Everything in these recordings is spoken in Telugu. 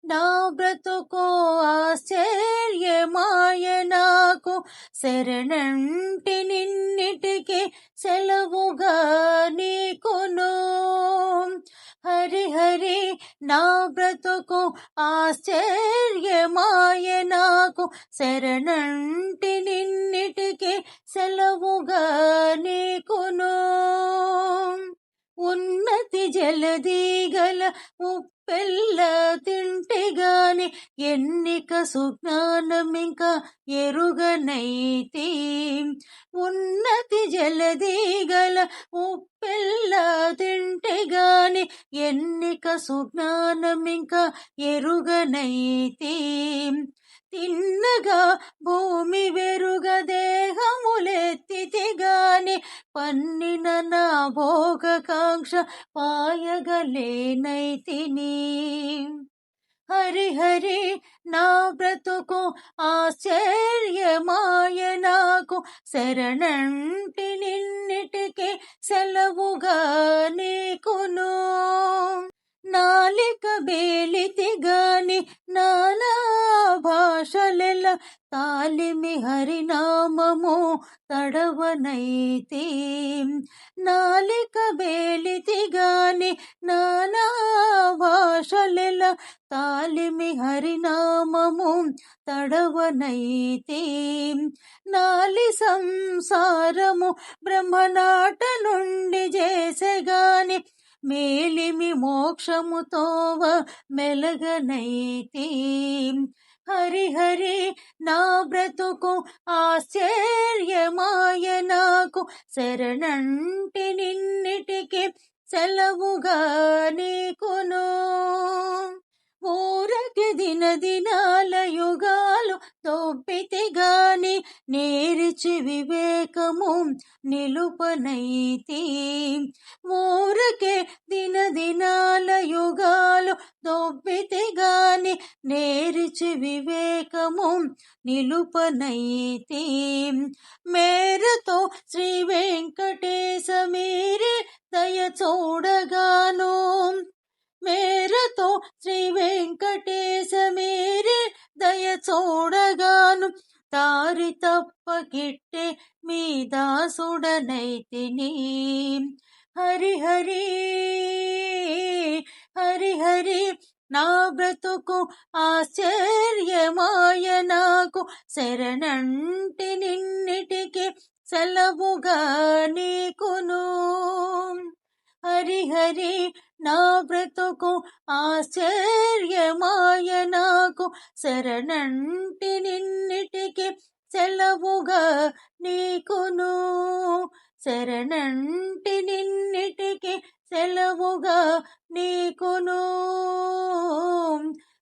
నా బ్రతుకు ఆశ్చర్యమాయ నాకు, శరణంటి నిన్నిటికి సెలవుగా నీకును. హరి హరి నా బ్రతుకు ఆశ్చర్యమాయ నాకు, శరణంటి నిన్నిటికి సెలవుగా నీకును. ఉన్నతి జలదీగల ఉప్పెల్ల తింటిగాని, ఎన్నిక సుజ్ఞానమింక ఎరుగనైతి. ఉన్నతి జలదీగల ఉప్పెల్ల తింటిగాని, ఎన్నిక సుజ్ఞానమింక ఎరుగనైతి. తిన్నగా భూమి వెరుగ దేహములెత్తితి గాని, పన్నిన నా భోగకాంక్ష పాయగలేనైతిని. హరి హరి నా బ్రతుకు ఆశ్చర్యమాయ నాకు, శరణంటి నిన్నిటికి సెలవుగా నీకును. నాలిక బేలితి గాని నానా భాషలెల, తాలిమి హరినామము తడవనైతి. నాలిక బేలితి గాని నానా భాషలెల, తాలిమి హరినామము తడవనైతి. నాలి సంసారము బ్రహ్మనాట నుండి చేసెగాని, మేలిమి మోక్షముతోవ మెలగనైతి. హరి హరి నా బ్రతుకు ఆశ్చర్యమాయ నాకు, శరణంటి నిన్నిటికి సెలవుగా నీకును. ఊరకి దినదినాల యుగాలు దొబ్బితి గాని, నేరిచి వివేకము నిలుపనైతి. ఊరకే దినదినాల యుగాలు దొబ్బితి గాని, నేరిచి వివేకము నిలుపనైతి. మేరతో శ్రీ వెంకటేశ మీరే దయ చూడగాను, మేరతో శ్రీ వెంకటేశ మీరే దయ చూడగాను, దారి తప్పకిట్టే మీ దాసుడనైతిని. హరి హరి హరి హరి నా బ్రతుకు ఆశ్చర్యమాయ నాకు, శరణంటి నిన్నిటికి సెలవుగా నీకును. హరి హరి నా బ్రతుకు ఆశ్చర్యమాయ నాకు, శరణంటి నిన్నిటికి సెలవుగా నీకును. శరణంటి నిన్నిటికి సెలవుగా నీకును.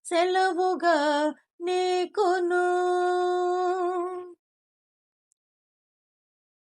సెలవుగా నీకును.